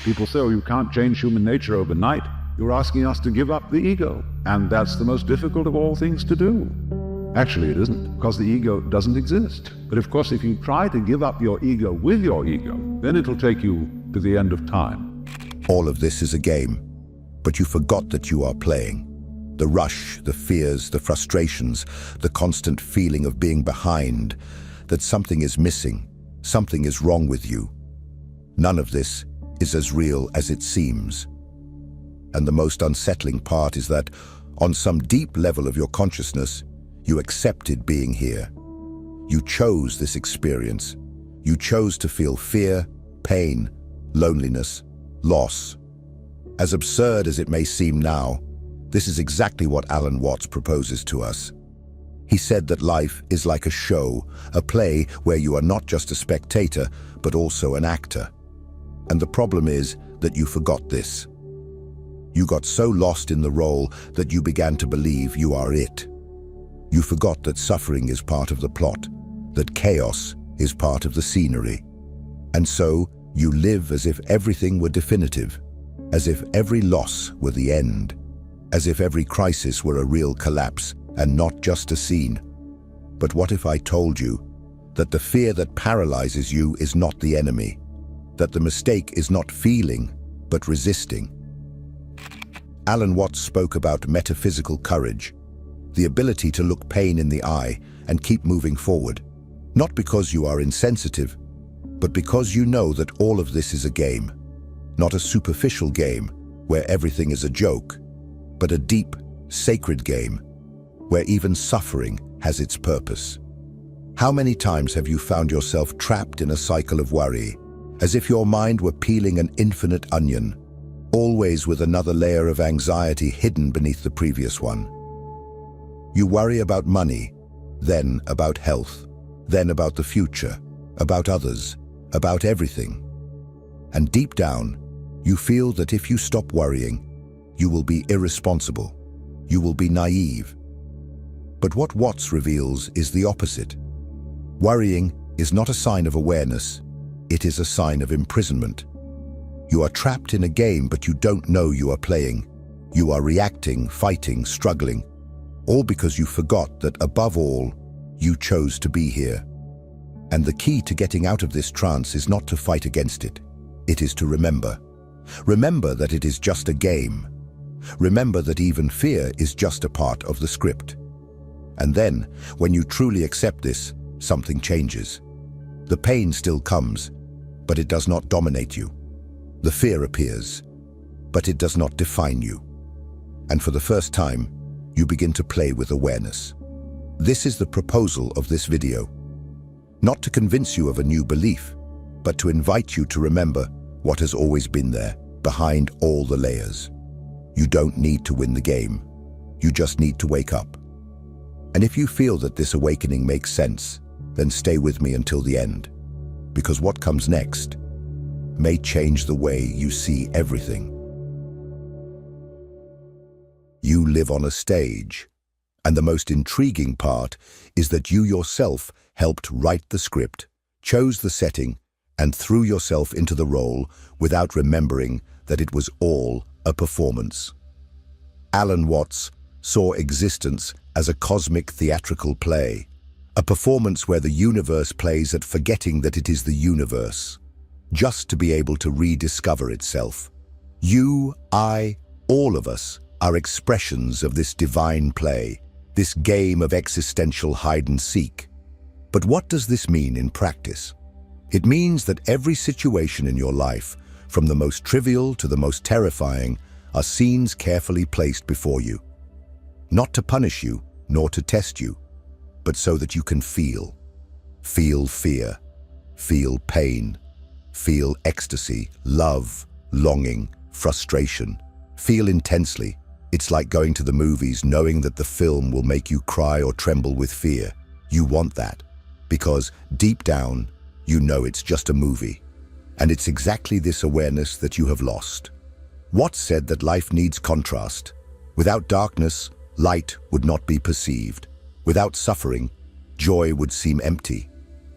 People say, oh, you can't change human nature overnight. You're asking us to give up the ego. And that's the most difficult of all things to do. Actually, it isn't, because the ego doesn't exist. But of course, if you try to give up your ego with your ego, then it'll take you to the end of time. All of this is a game, but you forgot that you are playing. The rush, the fears, the frustrations, the constant feeling of being behind, that something is missing, something is wrong with you. None of this is as real as it seems. And the most unsettling part is that, on some deep level of your consciousness, you accepted being here. You chose this experience. You chose to feel fear, pain, loneliness, loss. As absurd as it may seem now, this is exactly what Alan Watts proposes to us. He said that life is like a show, a play where you are not just a spectator, but also an actor. And the problem is that you forgot this. You got so lost in the role that you began to believe you are it. You forgot that suffering is part of the plot, that chaos is part of the scenery. And so you live as if everything were definitive, as if every loss were the end, as if every crisis were a real collapse and not just a scene. But what if I told you that the fear that paralyzes you is not the enemy, that the mistake is not feeling, but resisting? Alan Watts spoke about metaphysical courage, the ability to look pain in the eye and keep moving forward, not because you are insensitive, but because you know that all of this is a game, not a superficial game where everything is a joke, but a deep, sacred game where even suffering has its purpose. How many times have you found yourself trapped in a cycle of worry, as if your mind were peeling an infinite onion, always with another layer of anxiety hidden beneath the previous one? You worry about money, then about health, then about the future, about others, about everything. And deep down, you feel that if you stop worrying, you will be irresponsible, you will be naive. But what Watts reveals is the opposite. Worrying is not a sign of awareness, it is a sign of imprisonment. You are trapped in a game, but you don't know you are playing. You are reacting, fighting, struggling, all because you forgot that above all, you chose to be here. And the key to getting out of this trance is not to fight against it. It is to remember. Remember that it is just a game. Remember that even fear is just a part of the script. And then, when you truly accept this, something changes. The pain still comes, but it does not dominate you. The fear appears, but it does not define you. And for the first time, you begin to play with awareness. This is the proposal of this video. Not to convince you of a new belief, but to invite you to remember what has always been there, behind all the layers. You don't need to win the game. You just need to wake up. And if you feel that this awakening makes sense, then stay with me until the end. Because what comes next may change the way you see everything. You live on a stage, and the most intriguing part is that you yourself helped write the script, chose the setting, and threw yourself into the role without remembering that it was all a performance. Alan Watts saw existence as a cosmic theatrical play, a performance where the universe plays at forgetting that it is the universe, just to be able to rediscover itself. You, I, all of us are expressions of this divine play, this game of existential hide-and-seek. But what does this mean in practice? It means that every situation in your life, from the most trivial to the most terrifying, are scenes carefully placed before you. Not to punish you, nor to test you, but so that you can feel. Feel fear, feel pain, feel ecstasy, love, longing, frustration. Feel intensely. It's like going to the movies knowing that the film will make you cry or tremble with fear. You want that, because deep down, you know it's just a movie. And it's exactly this awareness that you have lost. Watts said that life needs contrast. Without darkness, light would not be perceived. Without suffering, joy would seem empty.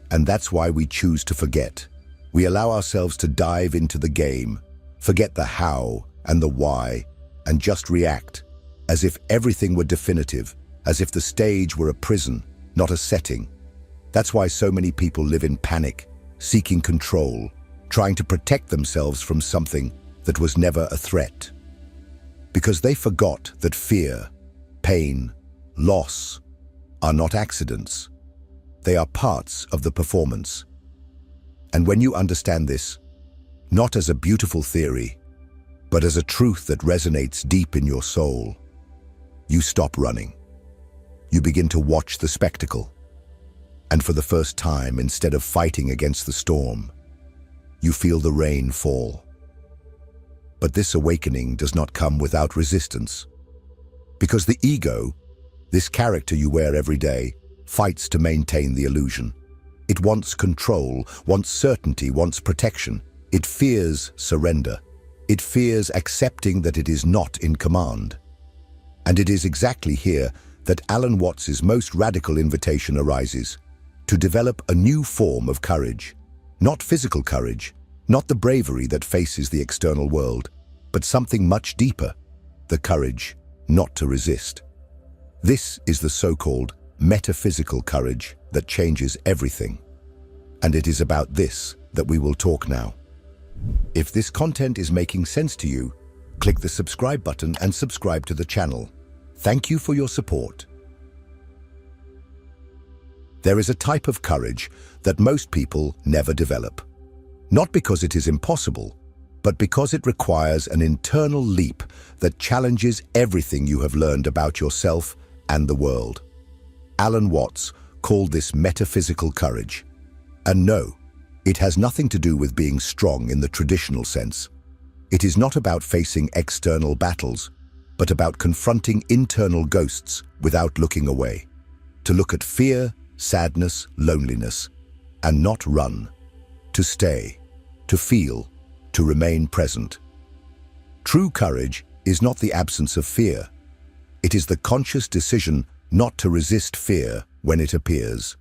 And that's why we choose to forget. We allow ourselves to dive into the game, Forget the how and the why, and just react, as if everything were definitive, as if the stage were a prison, not a setting. That's why so many people live in panic, seeking control, trying to protect themselves from something that was never a threat. Because they forgot that fear, pain, loss are not accidents. They are parts of the performance. And when you understand this, not as a beautiful theory, but as a truth that resonates deep in your soul, you stop running. You begin to watch the spectacle. And for the first time, instead of fighting against the storm, you feel the rain fall. But this awakening does not come without resistance. Because the ego, this character you wear every day, fights to maintain the illusion. It wants control, wants certainty, wants protection. It fears surrender. It fears accepting that it is not in command. And it is exactly here that Alan Watts's most radical invitation arises, to develop a new form of courage. Not physical courage, not the bravery that faces the external world, but something much deeper, the courage not to resist. This is the so-called metaphysical courage that changes everything. And it is about this that we will talk now. If this content is making sense to you, click the subscribe button and subscribe to the channel. Thank you for your support. There is a type of courage that most people never develop. Not because it is impossible, but because it requires an internal leap that challenges everything you have learned about yourself and the world. Alan Watts called this metaphysical courage. And no, it has nothing to do with being strong in the traditional sense. It is not about facing external battles, but about confronting internal ghosts without looking away. To look at fear, sadness, loneliness, and not run. To stay, to feel, to remain present. True courage is not the absence of fear. It is the conscious decision not to resist fear when it appears.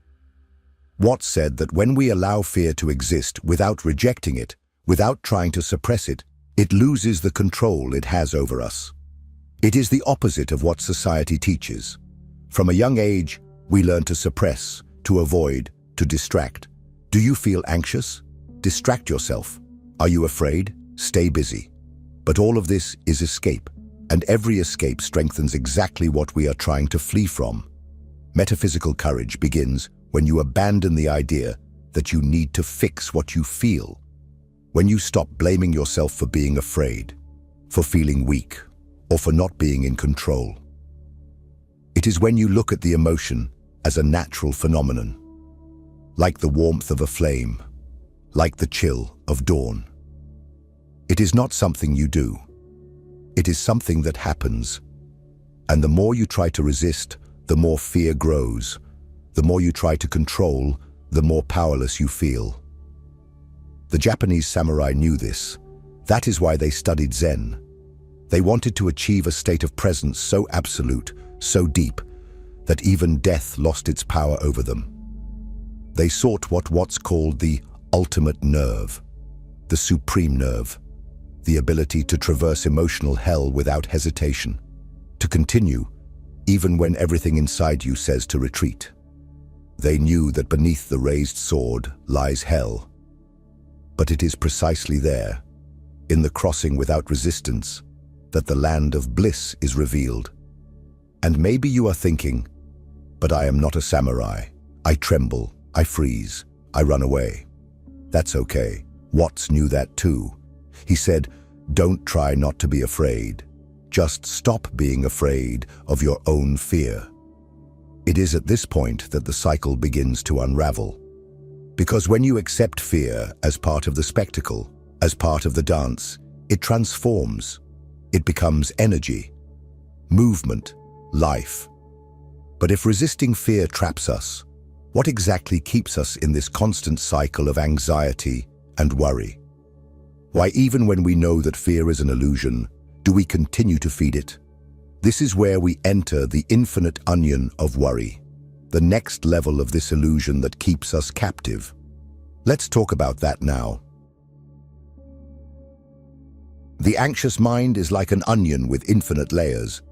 Watts said that when we allow fear to exist without rejecting it, without trying to suppress it, it loses the control it has over us. It is the opposite of what society teaches. From a young age, we learn to suppress, to avoid, to distract. Do you feel anxious? Distract yourself. Are you afraid? Stay busy. But all of this is escape, and every escape strengthens exactly what we are trying to flee from. Metaphysical courage begins when you abandon the idea that you need to fix what you feel. When you stop blaming yourself for being afraid, for feeling weak, or for not being in control. It is when you look at the emotion as a natural phenomenon, like the warmth of a flame, like the chill of dawn. It is not something you do. It is something that happens. And the more you try to resist, the more fear grows. The more you try to control, the more powerless you feel. The Japanese samurai knew this. That is why they studied Zen. They wanted to achieve a state of presence so absolute, so deep, that even death lost its power over them. They sought what Watts called the ultimate nerve, the supreme nerve, the ability to traverse emotional hell without hesitation, to continue even when everything inside you says to retreat. They knew that beneath the raised sword lies hell. But it is precisely there, in the crossing without resistance, that the land of bliss is revealed. And maybe you are thinking, but I am not a samurai. I tremble, I freeze, I run away. That's okay. Watts knew that too. He said, don't try not to be afraid. Just stop being afraid of your own fear. It is at this point that the cycle begins to unravel. Because when you accept fear as part of the spectacle, as part of the dance, it transforms. It becomes energy, movement, life. But if resisting fear traps us, what exactly keeps us in this constant cycle of anxiety and worry? Why, even when we know that fear is an illusion, do we continue to feed it? This is where we enter the infinite onion of worry, the next level of this illusion that keeps us captive. Let's talk about that now. The anxious mind is like an onion with infinite layers.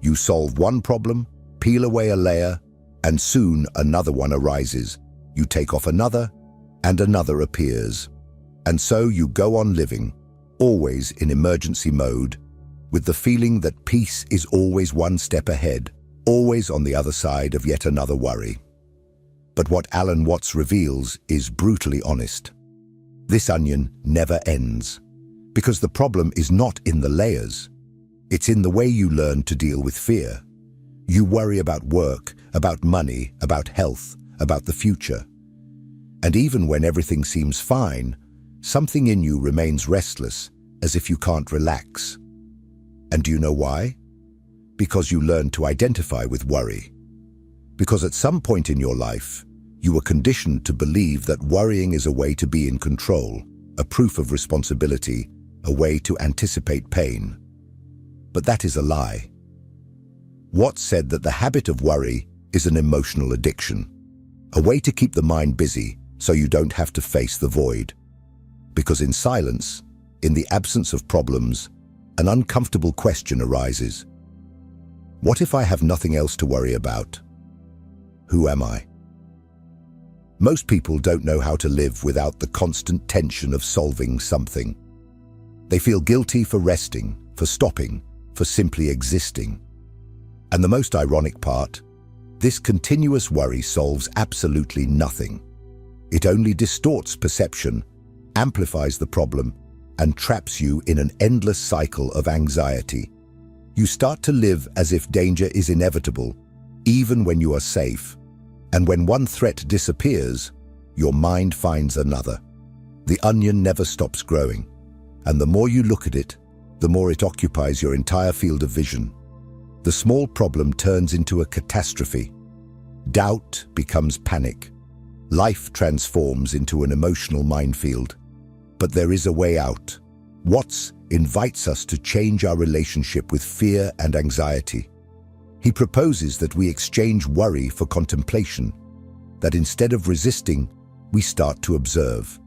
You solve one problem, peel away a layer, and soon another one arises. You take off another, and another appears. And so you go on living, always in emergency mode, with the feeling that peace is always one step ahead, always on the other side of yet another worry. But what Alan Watts reveals is brutally honest. This onion never ends, because the problem is not in the layers. It's in the way you learn to deal with fear. You worry about work, about money, about health, about the future. And even when everything seems fine, something in you remains restless, as if you can't relax. And do you know why? Because you learn to identify with worry. Because at some point in your life, you were conditioned to believe that worrying is a way to be in control, a proof of responsibility, a way to anticipate pain. But that is a lie. Watts said that the habit of worry is an emotional addiction, a way to keep the mind busy so you don't have to face the void. Because in silence, in the absence of problems, an uncomfortable question arises. What if I have nothing else to worry about? Who am I? Most people don't know how to live without the constant tension of solving something. They feel guilty for resting, for stopping, for simply existing. And the most ironic part, this continuous worry solves absolutely nothing. It only distorts perception, amplifies the problem, and traps you in an endless cycle of anxiety. You start to live as if danger is inevitable, even when you are safe. And when one threat disappears, your mind finds another. The onion never stops growing, and the more you look at it, the more it occupies your entire field of vision. The small problem turns into a catastrophe. Doubt becomes panic. Life transforms into an emotional minefield. But there is a way out. Watts invites us to change our relationship with fear and anxiety. He proposes that we exchange worry for contemplation, that instead of resisting, we start to observe,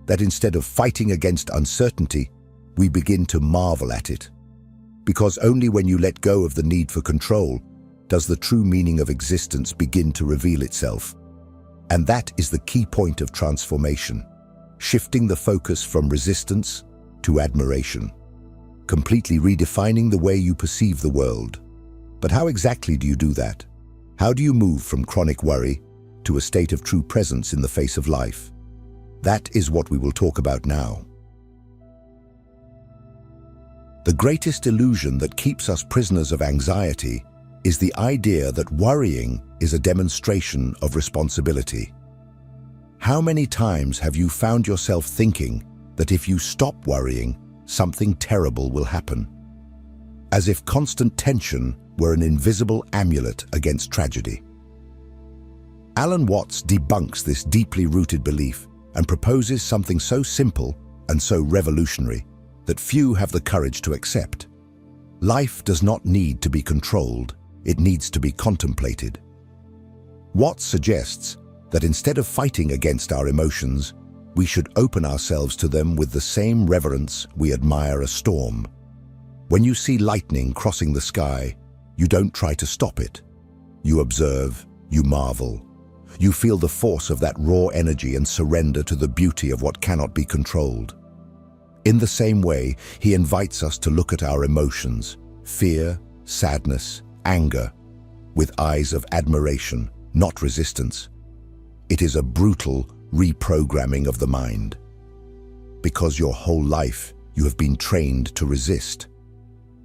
that instead of fighting against uncertainty, we begin to marvel at it. Because only when you let go of the need for control does the true meaning of existence begin to reveal itself. And that is the key point of transformation, shifting the focus from resistance to admiration, completely redefining the way you perceive the world. But how exactly do you do that? How do you move from chronic worry to a state of true presence in the face of life? That is what we will talk about now. The greatest illusion that keeps us prisoners of anxiety is the idea that worrying is a demonstration of responsibility. How many times have you found yourself thinking that if you stop worrying, something terrible will happen? As if constant tension were an invisible amulet against tragedy. Alan Watts debunks this deeply rooted belief and proposes something so simple and so revolutionary that few have the courage to accept. Life does not need to be controlled, it needs to be contemplated. Watts suggests that instead of fighting against our emotions, we should open ourselves to them with the same reverence we admire a storm. When you see lightning crossing the sky, you don't try to stop it. You observe, you marvel. You feel the force of that raw energy and surrender to the beauty of what cannot be controlled. In the same way, he invites us to look at our emotions, fear, sadness, anger, with eyes of admiration, not resistance. It is a brutal reprogramming of the mind. Because your whole life you have been trained to resist,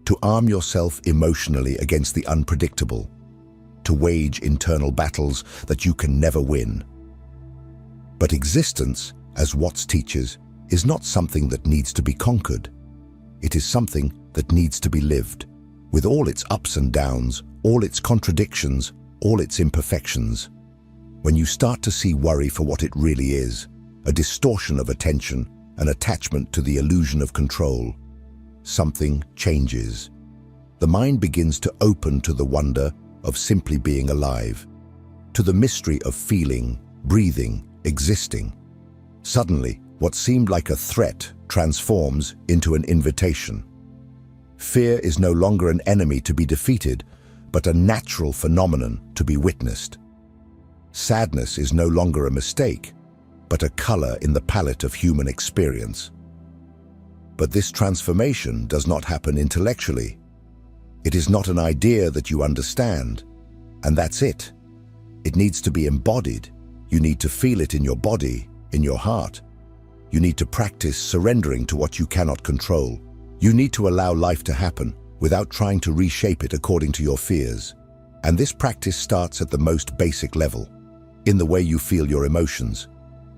to arm yourself emotionally against the unpredictable, to wage internal battles that you can never win. But existence, as Watts teaches, is not something that needs to be conquered. It is something that needs to be lived, with all its ups and downs, all its contradictions, all its imperfections. When you start to see worry for what it really is, a distortion of attention, an attachment to the illusion of control, something changes. The mind begins to open to the wonder of simply being alive, to the mystery of feeling, breathing, existing. Suddenly, What seemed like a threat transforms into an invitation. Fear is no longer an enemy to be defeated, but a natural phenomenon to be witnessed. Sadness is no longer a mistake, but a color in the palette of human experience. But this transformation does not happen intellectually. It is not an idea that you understand, and that's it. It needs to be embodied. You need to feel it in your body, in your heart. You need to practice surrendering to what you cannot control. You need to allow life to happen without trying to reshape it according to your fears. And this practice starts at the most basic level, in the way you feel your emotions.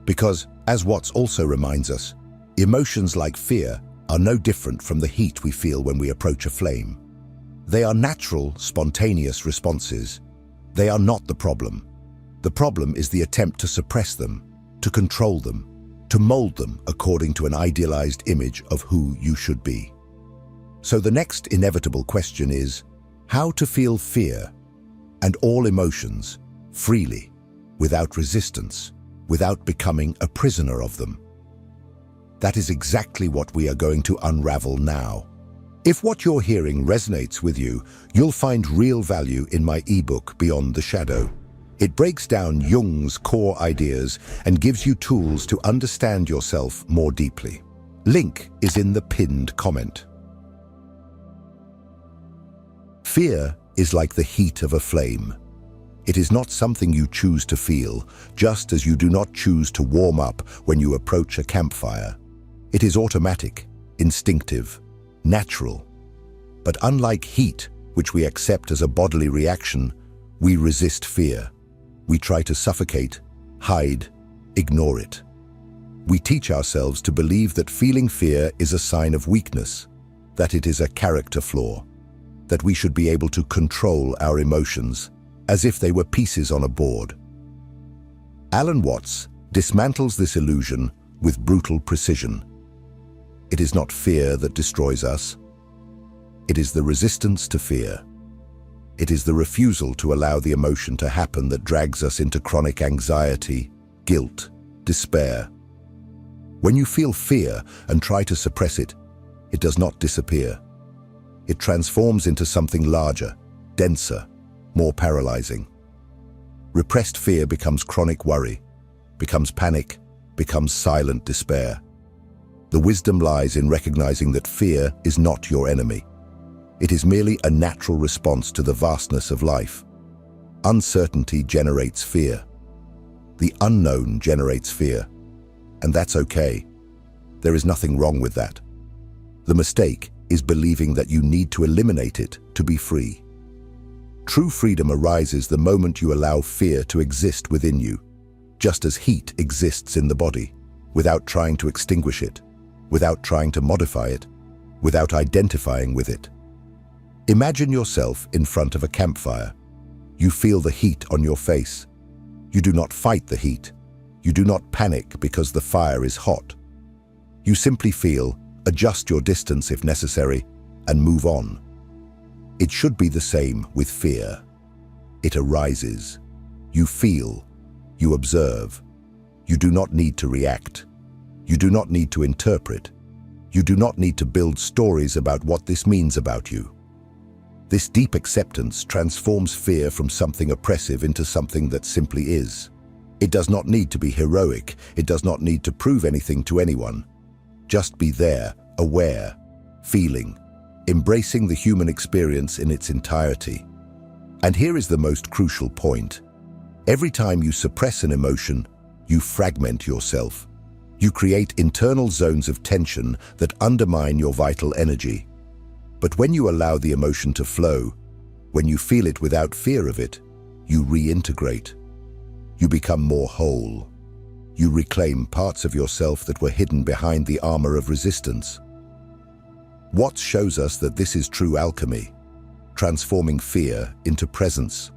Because, as Watts also reminds us, emotions like fear are no different from the heat we feel when we approach a flame. They are natural, spontaneous responses. They are not the problem. The problem is the attempt to suppress them, to control them, to mold them according to an idealized image of who you should be. So the next inevitable question is, how to feel fear and all emotions freely, without resistance, without becoming a prisoner of them. That is exactly what we are going to unravel now. If what you're hearing resonates with you, you'll find real value in my ebook, Beyond the Shadow. It breaks down Jung's core ideas and gives you tools to understand yourself more deeply. Link is in the pinned comment. Fear is like the heat of a flame. It is not something you choose to feel, just as you do not choose to warm up when you approach a campfire. It is automatic, instinctive, natural. But unlike heat, which we accept as a bodily reaction, we resist fear. We try to suffocate, hide, ignore it. We teach ourselves to believe that feeling fear is a sign of weakness, that it is a character flaw, that we should be able to control our emotions, as if they were pieces on a board. Alan Watts dismantles this illusion with brutal precision. It is not fear that destroys us. It is the resistance to fear. It is the refusal to allow the emotion to happen that drags us into chronic anxiety, guilt, despair. When you feel fear and try to suppress it, it does not disappear. It transforms into something larger, denser, more paralyzing. Repressed fear becomes chronic worry, becomes panic, becomes silent despair. The wisdom lies in recognizing that fear is not your enemy. It is merely a natural response to the vastness of life. Uncertainty generates fear. The unknown generates fear. And that's okay. There is nothing wrong with that. The mistake is believing that you need to eliminate it to be free. True freedom arises the moment you allow fear to exist within you, just as heat exists in the body, without trying to extinguish it, without trying to modify it, without identifying with it. Imagine yourself in front of a campfire. You feel the heat on your face. You do not fight the heat. You do not panic because the fire is hot. You simply feel, adjust your distance if necessary, and move on. It should be the same with fear. It arises. You feel. You observe. You do not need to react. You do not need to interpret. You do not need to build stories about what this means about you. This deep acceptance transforms fear from something oppressive into something that simply is. It does not need to be heroic. It does not need to prove anything to anyone. Just be there, aware, feeling, embracing the human experience in its entirety. And here is the most crucial point. Every time you suppress an emotion, you fragment yourself. You create internal zones of tension that undermine your vital energy. But when you allow the emotion to flow, when you feel it without fear of it, you reintegrate. You become more whole. You reclaim parts of yourself that were hidden behind the armor of resistance. Watts shows us that this is true alchemy, transforming fear into presence,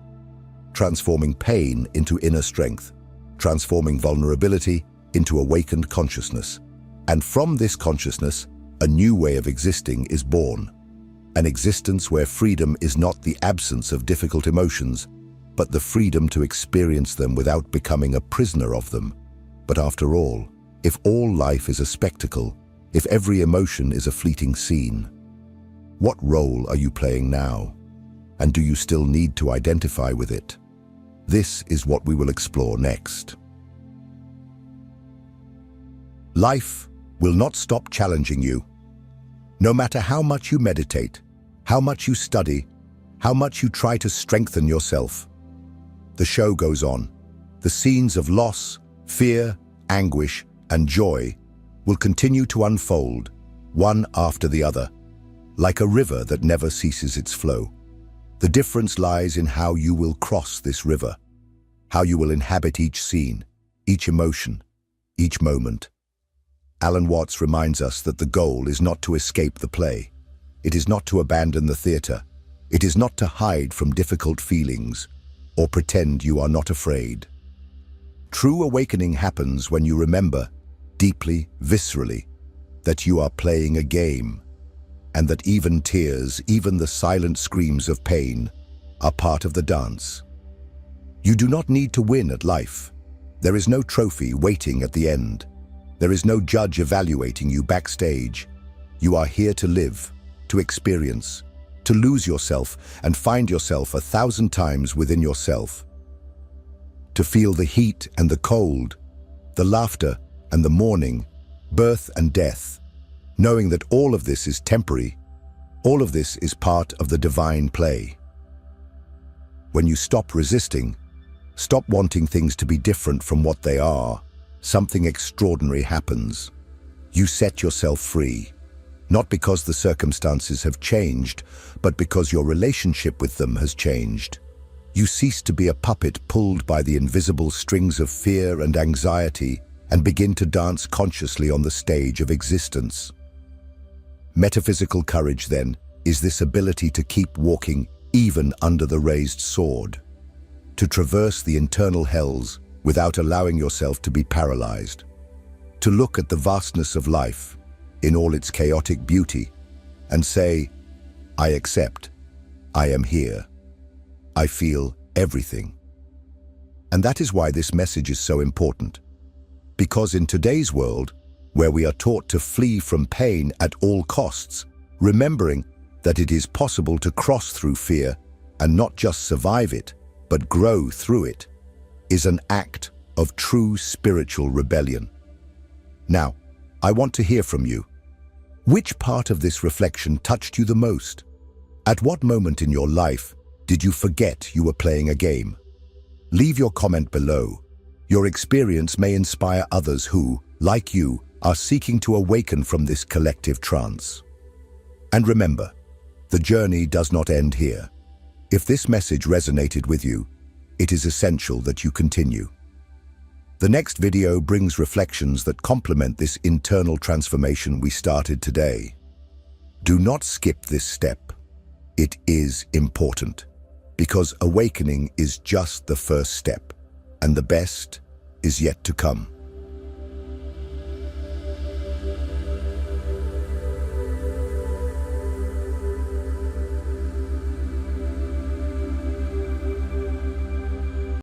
transforming pain into inner strength, transforming vulnerability into awakened consciousness. And from this consciousness, a new way of existing is born. An existence where freedom is not the absence of difficult emotions, but the freedom to experience them without becoming a prisoner of them. But after all, If all life is a spectacle, if every emotion is a fleeting scene, what role are you playing now? And do you still need to identify with it? This is what we will explore next. Life will not stop challenging you. No matter how much you meditate, how much you study, how much you try to strengthen yourself, the show goes on. The scenes of loss, fear, anguish, and joy will continue to unfold, one after the other, like a river that never ceases its flow. The difference lies in how you will cross this river, how you will inhabit each scene, each emotion, each moment. Alan Watts reminds us that the goal is not to escape the play. It is not to abandon the theater. It is not to hide from difficult feelings or pretend you are not afraid. True awakening happens when you remember, deeply, viscerally, that you are playing a game, and that even tears, even the silent screams of pain, are part of the dance. You do not need to win at life. There is no trophy waiting at the end. There is no judge evaluating you backstage. You are here to live, to experience, to lose yourself and find yourself 1,000 times within yourself. To feel the heat and the cold, the laughter and the mourning, birth and death, knowing that all of this is temporary, all of this is part of the divine play. When you stop resisting, stop wanting things to be different from what they are, something extraordinary happens. You set yourself free, not because the circumstances have changed, but because your relationship with them has changed. You cease to be a puppet pulled by the invisible strings of fear and anxiety and begin to dance consciously on the stage of existence. Metaphysical courage, then, is this ability to keep walking even under the raised sword, to traverse the internal hells without allowing yourself to be paralyzed, to look at the vastness of life in all its chaotic beauty and say, I accept, I am here, I feel everything. And that is why this message is so important. Because in today's world, where we are taught to flee from pain at all costs, remembering that it is possible to cross through fear and not just survive it, but grow through it, is an act of true spiritual rebellion. Now, I want to hear from you. Which part of this reflection touched you the most? At what moment in your life did you forget you were playing a game? Leave your comment below. Your experience may inspire others who, like you, are seeking to awaken from this collective trance. And remember, the journey does not end here. If this message resonated with you, it is essential that you continue. The next video brings reflections that complement this internal transformation we started today. Do not skip this step. It is important, because awakening is just the first step, and the best is yet to come.